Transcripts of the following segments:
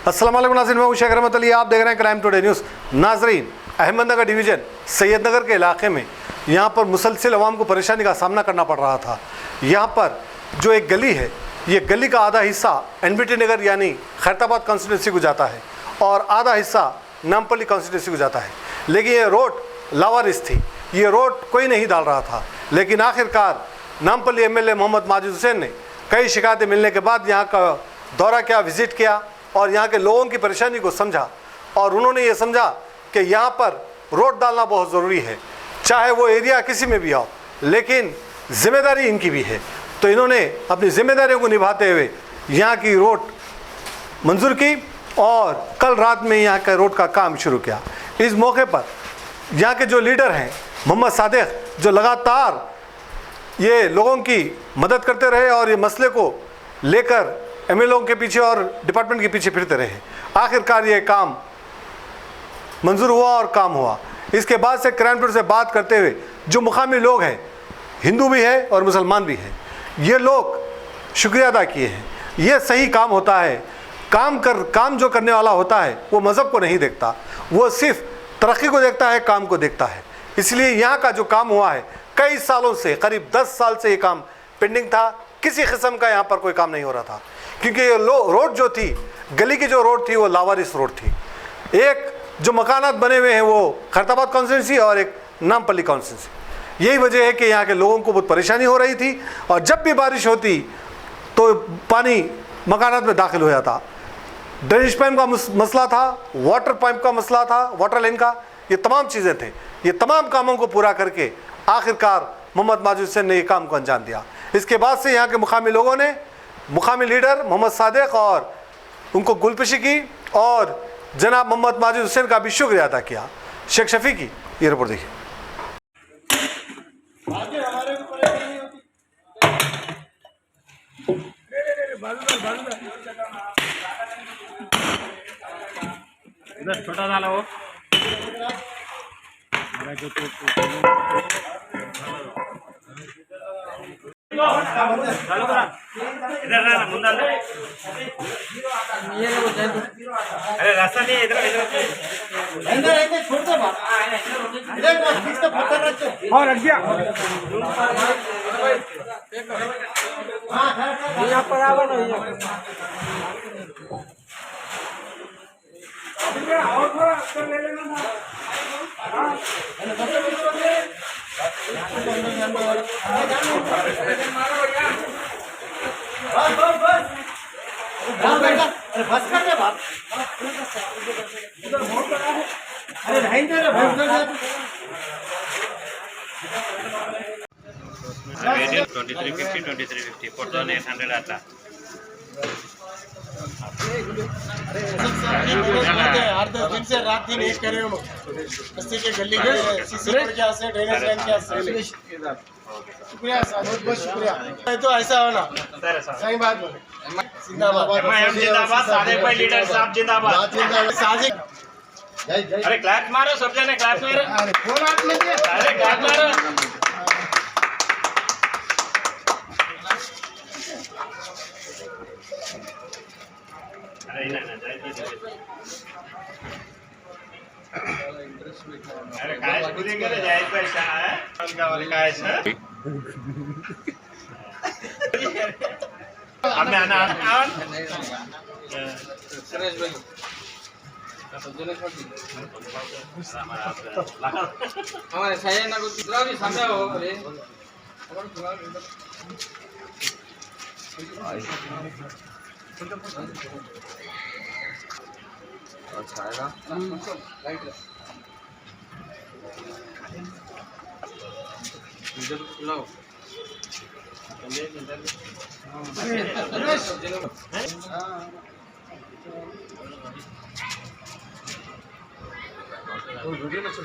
अस्सलाम वालेकुम नाज़रीन, मैं शेख रहमत अली, आप देख रहे हैं क्राइम टुडे न्यूज़। नाज़रीन, अहमदनगर डिवीज़न सैयदनगर के इलाके में यहाँ पर मुसलसल अवाम को परेशानी का सामना करना पड़ रहा था। यहाँ पर जो एक गली है, ये गली का आधा हिस्सा NBT नगर यानी खैरताबाद कॉन्स्टिट्यूंसी को जाता है और आधा हिस्सा नामपल्ली कॉन्स्टिट्यूंसी को जाता है। लेकिन ये रोड लावारिस थी, ये रोड कोई नहीं डाल रहा था। लेकिन आखिरकार नामपल्ली MLA मोहम्मद माजिद हुसैन ने कई शिकायतें मिलने के बाद यहाँ का दौरा किया, विज़िट किया और यहाँ के लोगों की परेशानी को समझा और उन्होंने ये समझा कि यहाँ पर रोड डालना बहुत ज़रूरी है, चाहे वो एरिया किसी में भी हो, लेकिन ज़िम्मेदारी इनकी भी है। तो इन्होंने अपनी ज़िम्मेदारियों को निभाते हुए यहाँ की रोड मंजूर की और कल रात में यहाँ का रोड का काम शुरू किया। इस मौके पर यहाँ के जो लीडर हैं मोहम्मद सादिक, जो लगातार ये लोगों की मदद करते रहे और ये मसले को लेकर MLA के पीछे और डिपार्टमेंट के पीछे फिरते रहे, आखिरकार ये काम मंजूर हुआ और काम हुआ। इसके बाद से क्राइम टुडे से बात करते हुए जो मुकामी लोग हैं, हिंदू भी है और मुसलमान भी हैं, ये लोग शुक्रिया अदा किए हैं। ये सही काम होता है। काम जो करने वाला होता है वो मज़हब को नहीं देखता, वो सिर्फ तरक्की को देखता है, काम को देखता है। इसलिए यहाँ का जो काम हुआ है, कई सालों से, करीब 10 साल से ये काम पेंडिंग था। किसी किस्म का यहाँ पर कोई काम नहीं हो रहा था क्योंकि ये रोड जो थी, गली की जो रोड थी वो लावारिस रोड थी। एक जो मकानात बने हुए हैं वो खैरताबाद कॉन्स्टिट्यूंसी और एक नामपल्ली कॉन्स्टिट्यूंसी। यही वजह है कि यहाँ के लोगों को बहुत परेशानी हो रही थी और जब भी बारिश होती तो पानी मकानात में दाखिल हो जाता। ड्रेनेज पाइप का मसला था, वाटर पाइप का मसला था, वाटर लाइन का, ये तमाम चीज़ें थे। ये तमाम कामों को पूरा करके आखिरकार मोहम्मद माजिद हुसैन ने ये काम को अंजाम दिया। इसके बाद से यहाँ के मुकामी लोगों ने मुकामी लीडर मोहम्मद सादिक और उनको गुलपशी की और जनाब मोहम्मद माजिद हुसैन का भी शुक्रिया अदा किया। शेख शफी की ये रिपोर्ट देखिए। इधर छोटा डाला हो इधर ना मुंडा अरे रास्ता नहीं इधर इधर छोड़ दो इधर फिक्स तो पत्थर रख और रख दिया यहाँ पर आओ ना और थोड़ा कर ले लेना बस कर दे बाप अरे नहीं दे रे भाई उधर 2350 फोटो ने 100 आता अर्धा दिन से रात दिन एक करे हम बस्ती के गली के सीसी रोड के आसे ड्रेनेज लाइन के आसे शुक्रिया साहब, बहुत बहुत शुक्रिया। तो ऐसा हो ना सही बात बोले। जिंदाबाद जिंदाबाद सादिक भाई लीडर साहब जिंदाबाद सादिक। अरे क्लैप मारो सब जने क्लैप मारो अरे कौन हाथ में अरे क्लैप मारो अरे अरे काय खुदी करे जायज पैसा है उनका वाले काय है हमने आना सुरेश भाई हमारे साया ना कुछ दूसरा भी सामने हो अरे अच्छा आएगा लाइट इधर लाओ वीडियो में चल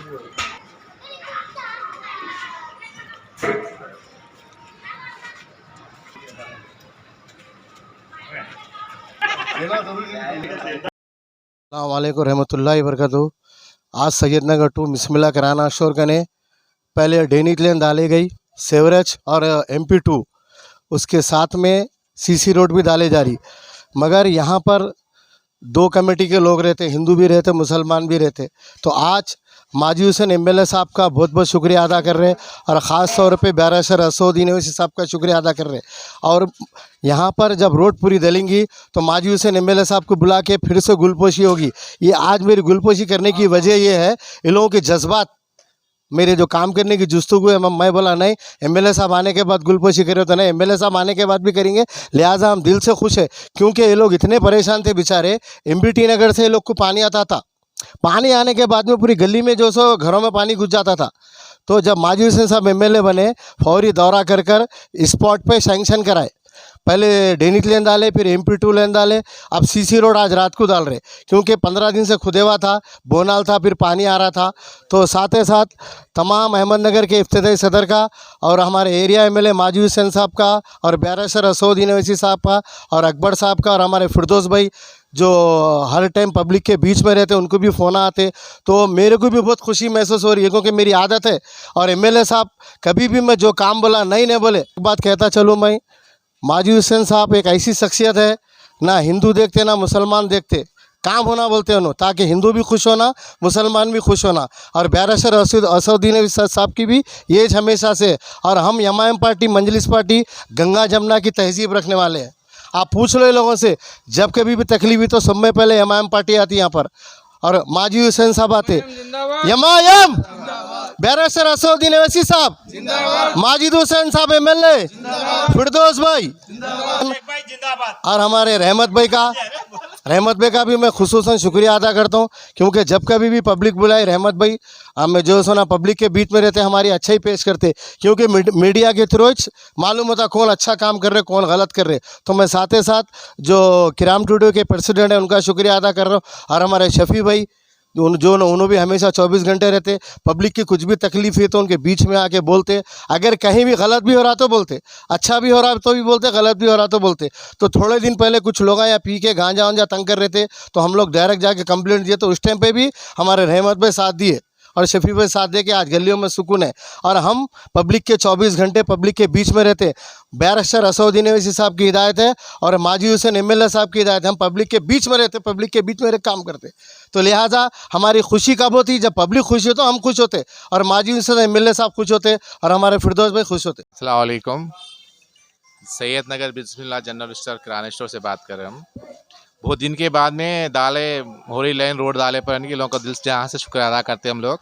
वालेकुम रहमतुल्लाहि वबरकातुहू। आज सैयदनगर टू बिस्मिल्लाह किराना स्टोर कने पहले ड्रेनेज लाइन डाली गई, सेवरेज और MP2, उसके साथ में CC रोड भी डाले जा रही, मगर यहाँ पर दो कमेटी के लोग रहते, हिंदू भी रहते, मुसलमान भी रहते। तो आज माजी हुसैन एमएलए साहब का बहुत बहुत शुक्रिया अदा कर रहे हैं और ख़ास तौर पे बैरिस्टर असदुद्दीन ओवैसी साहब का शुक्रिया अदा कर रहे हैं। और यहाँ पर जब रोड पूरी डलेंगी तो माजी हुसैन एमएलए साहब को बुला के फिर से गुलपोशी होगी। ये आज मेरी गुलपोशी करने की वजह ये है, इन लोगों के जज्बात, मेरे जो काम करने की जुस्तुगु है, मैं बोला नहीं एमएलए साहब आने के बाद गुलपोशी करे तो नहीं, एमएलए साहब आने के बाद भी करेंगे। लिहाजा हम दिल से खुश है, क्योंकि ये लोग इतने परेशान थे बेचारे। एमबीटी नगर से ये लोग को पानी आता था, पानी आने के बाद में पूरी गली में जो सो घरों में पानी घुस जाता था। तो जब माजी हुसैन साहब एमएलए बने, फौरी दौरा कर कर स्पॉट पे सैंक्शन कराए। पहले डेनिक लेन डाले, फिर MP2 लेन डाले, अब सीसी रोड आज रात को डाल रहे, क्योंकि 15 दिन से खुदेवा था, बोनाल था, फिर पानी आ रहा था। तो साथ ही साथ तमाम अहमदनगर के इफ्तिदाई सदर का और हमारे एरिया एमएलए माजी हुसैन साहब का और बैरिस्टर असदुद्दीन ओवैसी साहब का और अकबर साहब का और हमारे फिरदौस भाई जो हर टाइम पब्लिक के बीच में रहते, उनको भी फ़ोन आते। तो मेरे को भी बहुत खुशी महसूस हो रही है, क्योंकि मेरी आदत है। और एमएलए साहब कभी भी मैं जो काम बोला नहीं बोले, एक बात कहता चलूँ मैं, माजी हुसैन साहब एक ऐसी शख्सियत है, ना हिंदू देखते ना मुसलमान देखते, काम होना बोलते हैं उन्होंने, ताकि हिंदू भी खुश होना, मुसलमान भी खुश होना। और बैरिस्टर असदुद्दीन ओवैसी साहब की भी ये हमेशा से। और हम MIM party, Majlis party, Ganga Jamuna की तहजीब रखने वाले हैं। आप पूछ लो लोगों से, जब कभी भी तकलीफ हुई तो सब में पहले एमआईएम पार्टी आती यहाँ पर, और माजी हुसैन साहब आते। एमआईएम, बैरिस्टर असदुद्दीन ओवैसी साहब, माजिद हुसैन साहब एमएलए, फिरदौस भाई और हमारे रहमत भाई का भी मैं खुसूसन शुक्रिया अदा करता हूँ, क्योंकि जब कभी भी पब्लिक बुलाए, रहमत भाई हमें जो सोना पब्लिक के बीच में रहते, हमारी अच्छा ही पेश करते, क्योंकि मीडिया के थ्रू मालूम होता कौन अच्छा काम कर रहे, कौन गलत कर रहे। तो मैं साथ ही साथ जो किराम टूडो के प्रेसिडेंट हैं उनका शुक्रिया अदा कर रहा हूँ, और हमारे शफी भाई उन्होंने भी हमेशा 24 घंटे रहते, पब्लिक की कुछ भी तकलीफ है तो उनके बीच में आके बोलते, अगर कहीं भी गलत भी हो रहा तो बोलते, अच्छा भी हो रहा तो भी बोलते, गलत भी हो रहा तो बोलते। तो थोड़े दिन पहले कुछ लोग यहाँ पी के गांजा वांजा तंग कर रहे थे, तो हम लोग डायरेक्ट जाके कंप्लेंट दिए, तो उस टाइम पे भी हमारे रहमत भाई साथ दिए और शफी भाई साथ दे के आज गलियों में सुकून है। और हम पब्लिक के 24 घंटे पब्लिक के बीच में रहते। बैरिस्टर असदुद्दीन ओवैसी साहब की हिदायत है और माजी हुसैन एमएलए साहब की हिदायत है, हम पब्लिक के बीच में रहते, पब्लिक के बीच में रह काम करते। तो लिहाजा हमारी खुशी कब होती, जब पब्लिक खुश हो तो हम खुश होते, और माजी हुसैन एमएलए साहब खुश होते, और हमारे फिरदौस भाई खुश होते। अस्सलाम वालेकुम। सैयद नगर बिस्मिल्लाह जनरल स्टोर किराना स्टोर से बात कर रहे हैं हम। बहुत दिन के बाद में डाले होरी लाइन रोड डाले पर इनके लोगों का दिल से यहाँ से शुक्र अदा करते हैं हम लोग,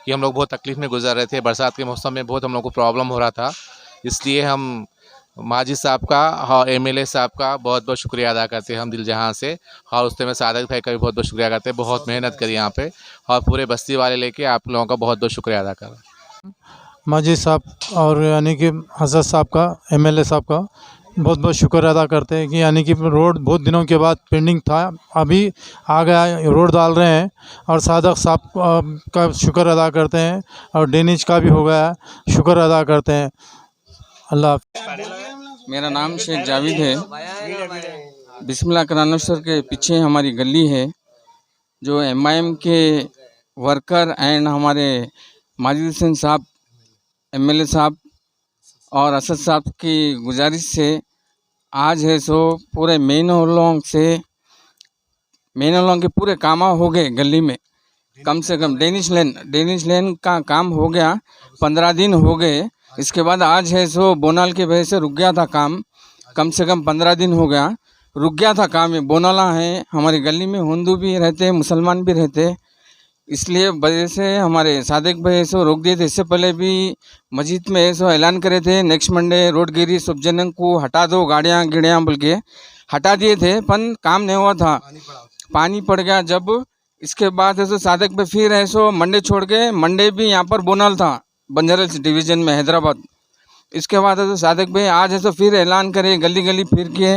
कि हम लोग बहुत तकलीफ़ में गुजर रहे थे। बरसात के मौसम में बहुत हम लोग को प्रॉब्लम हो रहा था, इसलिए हम माजी साहब का और एमएलए साहब का बहुत बहुत शुक्रिया अदा करते हैं हम दिल जहाँ से। और उससे मैं सादक भाई का भी बहुत बहुत शुक्रिया करते हैं, बहुत मेहनत करी यहाँ पे, और पूरे बस्ती वाले लेके आप लोगों का बहुत बहुत शुक्रिया अदा कर रहा हूँ। माजी साहब और यानी कि हज़रत साहब का, एमएलए साहब का बहुत बहुत शुक्र अदा करते हैं कि यानी कि रोड बहुत दिनों के बाद पेंडिंग था, अभी आ गया, रोड डाल रहे हैं। और सादक साहब का शुक्र अदा करते हैं, और डेनिज का भी हो गया, शुक्र अदा करते हैं। अल्लाह। मेरा नाम शेख जावेद है। बिस्मिल्लाह किराना स्टोर के पीछे हमारी गली है। जो एमआईएम के वर्कर एंड हमारे माजिद हुसैन साहब एमएलए साहब और असद साहब की गुजारिश से आज है सो पूरे मेन हॉलों के पूरे काम हो गए गली में। कम से कम डेनिश लेन का काम हो गया, 15 दिन हो गए। इसके बाद आज है सो बोनाल के वजह से रुक गया था काम, कम से कम 15 दिन हो गया रुक गया था काम। ये बोनाला है हमारी गली में, हिंदू भी रहते हैं, मुसलमान भी रहते हैं, इसलिए वजह से हमारे सादिक भाई ऐसो रोक दिए थे। इससे पहले भी मस्जिद में ऐसो ऐलान करे थे, नेक्स्ट मंडे रोड गिरी, सब जनों को हटा दो, गाड़ियाँ गिड़ियाँ बोल के हटा दिए थे, पर काम नहीं हुआ था, पानी पड़ गया जब। इसके बाद ऐसो सादिक भाई फिर ऐसो मंडे छोड़ के, मंडे भी यहाँ पर बोनाल था बंजारा डिवीज़न में हैदराबाद। इसके बाद ऐसो सादिक भाई आज ऐसो फिर ऐलान करे, गली गली फिर के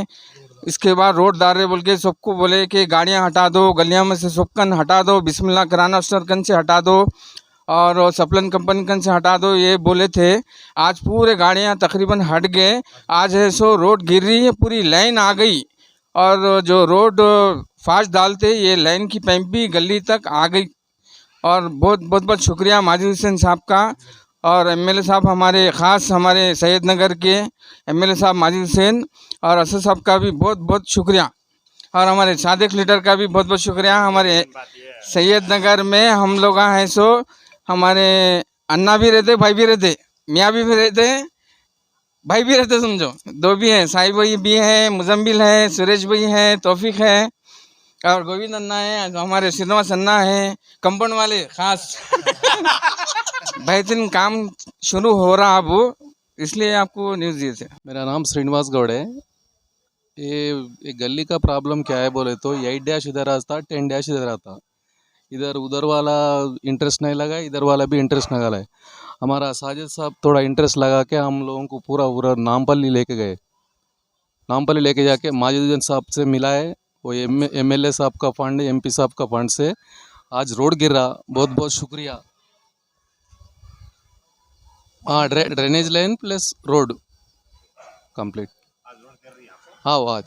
इसके बाद रोड डाल रहे बोल के सबको बोले कि गाड़ियां हटा दो, गलियों में से सबकन हटा दो, बिस्मिल्लाह किराना स्टोर कन से हटा दो और सप्लन कंपनी कन से हटा दो, ये बोले थे। आज पूरे गाड़ियां तकरीबन हट गए। आज है सो रोड गिर रही है, पूरी लाइन आ गई, और जो रोड फास्ट डालते ये लाइन की पाइप भी गली तक आ गई। और बहुत बहुत बहुत शुक्रिया माजिद हुसैन साहब का और एमएलए साहब हमारे ख़ास हमारे सैयद नगर के एमएलए साहब माजिद हुसैन और असद साहब का भी बहुत बहुत शुक्रिया। और हमारे सादिक लीडर का भी बहुत बहुत शुक्रिया। हमारे सैयद नगर में हम लोग हैं सो हमारे अन्ना भी रहते, भाई भी रहते, मियाँ भी रहते, भाई भी रहते, समझो दो भी हैं, साहिब भाई भी है, मुजम्बिल है, सुरेश भाई है, तौफीक है और गोविंद अन्ना है, हमारे श्रीनिवास अन्ना है, कंपाउंड वाले खास बेहतरीन काम शुरू हो रहा अब, इसलिए आपको न्यूज़ दिए थे। मेरा नाम श्रीनिवास गौड़ है। ये गली का प्रॉब्लम क्या है बोले तो 8 डैश इधर आता, 10 डैश इधर आता, इधर उधर वाला इंटरेस्ट नहीं लगा, इधर वाला भी इंटरेस्ट नहीं लगा है। हमारा साजिद साहब थोड़ा इंटरेस्ट लगा के हम लोगों को पूरा पूरा नामपल्ली लेके गए। नामपल्ली लेके जाके माजिदुद्दीन साहब से मिला है, वो MLA साहब का फंड, MP साहब का फंड से आज रोड गिर रहा। बहुत बहुत शुक्रिया। हाँ, drainage line plus road complete. हाँ आज।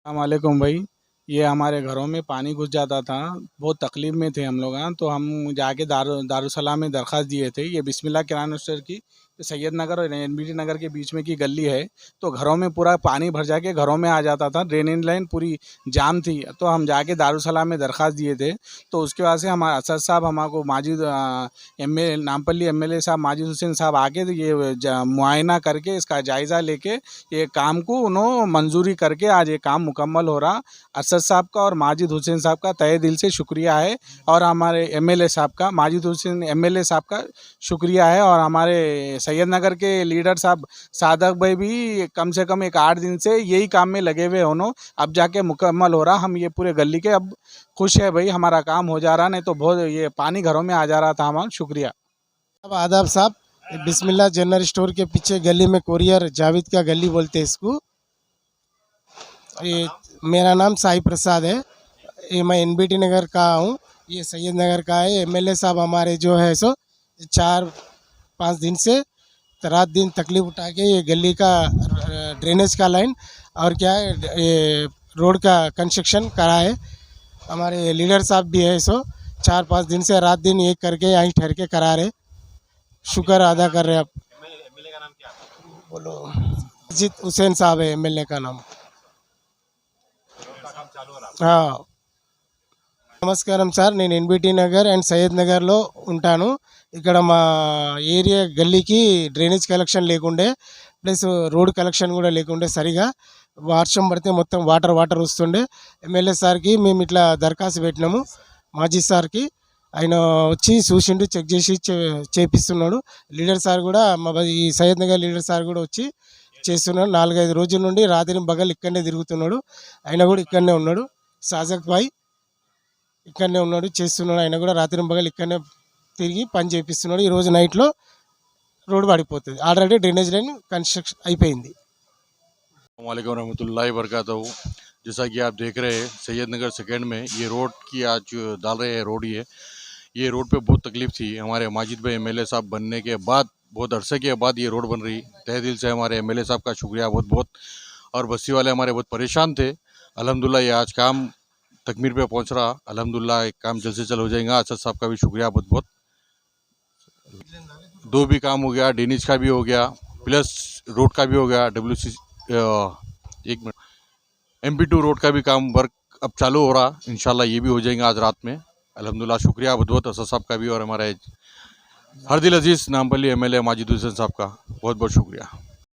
अस्सलामुअलैकुम भाई, ये हमारे घरों में पानी घुस जाता था, बहुत तकलीफ़ में थे हम लोग। तो हम जाके दारुसलाम में दरख्वास्त दिए थे। ये बिस्मिल्लाह किराना स्टोर की सैयद नगर और NBT नगर के बीच में की गली है, तो घरों में पूरा पानी भर जाके घरों में आ जाता था, ड्रेनेज लाइन पूरी जाम थी। तो हम जाके दारुसलाम में दरख्वास्त दिए थे, तो उसके बाद से हमारा असद साहब हमको नामपल्ली MLA साहब माजिद हुसैन साहब आके ये मुआयना करके इसका जायज़ा लेके ये काम को उन्होंने मंजूरी करके आज ये काम मुकम्मल हो रहा। असद साहब का और माजिद हुसैन साहब का तहे दिल से शुक्रिया है, और हमारे MLA साहब का, माजिद हुसैन MLA साहब का शुक्रिया है, और हमारे सैयद नगर के लीडर साहब सादक भाई भी कम से कम 8 दिन से यही काम में लगे हुए होनो, अब जाके मुकम्मल हो रहा। हम ये पूरे गली के अब खुश है भाई, हमारा काम हो जा रहा, नहीं तो बहुत ये पानी घरों में आ जा रहा था हमारा। शुक्रिया। अब आदाब साहब, बिस्मिल्लाह जनरल स्टोर के पीछे गली में कोरियर जावेद का गली बोलते हैं इसको। ये मेरा नाम साई प्रसाद है, ये मैं NBT नगर का हूँ, ये सैयद नगर का है। MLA साहब हमारे जो है सो 4-5 दिन से रात दिन तकलीफ उठा के ये गली का ड्रेनेज का लाइन और क्या है ये रोड का कंस्ट्रक्शन करा है। हमारे लीडर साहब भी है सो 4-5 दिन से रात दिन एक करके यहीं ठहर के करा रहे। शुक्र अदा कर रहे आप। MLA का नाम क्या है? बोलो। माजिद हुसैन साहब है MLA का नाम। हाँ, నమస్కారం సార్, నేను NBT నగర్ అండ్ సయ్యద్ నగర్లో ఉంటాను. ఇక్కడ మా ఏరియా గల్లీకి డ్రైనేజ్ కలెక్షన్ లేకుండే, ప్లస్ రోడ్ కలెక్షన్ కూడా లేకుండే సరిగా. వర్షం పడితే మొత్తం వాటర్ వస్తుండే. MLA సార్కి మేము ఇట్లా దరఖాస్తు పెట్టినాము, మాజీ సార్కి. ఆయన వచ్చి చూసిండు, చెక్ చేసి చేపిస్తున్నాడు. లీడర్ సార్ కూడా ఈ సయ్యద్ నగర్ లీడర్ సార్ కూడా వచ్చి చేస్తున్నాడు. 4-5 రోజుల నుండి రాత్రి బగల్ ఇక్కడనే తిరుగుతున్నాడు. ఆయన కూడా ఇక్కడనే ఉన్నాడు. సాజక్ భాయ్ ఇక్కడనే ఉన్నాడు, చేస్తున్నాడు. ఆయన కూడా రాత్రి పగలు ఇక్కడనే తిరిగి పని చేపిస్తున్నాడు. ఈరోజు నైట్లో రోడ్ పడిపోతుంది. ఆల్రెడీ డ్రైనేజ్ లైన్ कंस्ट्रक्शन అయిపోయింది. वालेकुम रहमतुल्लाहि वबरकातुहू। जैसा कि आप देख रहे हैं सैयद नगर सेकेंड में ये रोड की आज डाल रहे हैं रोड। ये रोड पे बहुत तकलीफ थी। हमारे माजिद भाई MLA साहब बनने के बाद बहुत अरसे के बाद ये रोड बन रही। तहे दिल से हमारे MLA साहब का शुक्रिया बहुत बहुत। और बस्ती वाले हमारे बहुत परेशान थे। अल्हम्दुलिल्लाह ये आज काम तकमीर पे पहुंच रहा। अल्हम्दुलिल्लाह एक काम जल्द से जल्द हो जाएगा। असद साहब का भी शुक्रिया बहुत बहुत। 2 भी काम हो गया, ड्रेनेज का भी हो गया, प्लस रोड का भी हो गया। एक मिनट, MP2 रोड का भी काम वर्क अब चालू हो रहा। इंशाल्लाह ये भी हो जाएगा आज रात में। अल्हम्दुलिल्लाह शुक्रिया बहुत बहुत असद साहब का भी और हमारे हरदिल अजीज़ नामपल्ली MLA माजिद हुसैन साहब का बहुत बहुत शुक्रिया।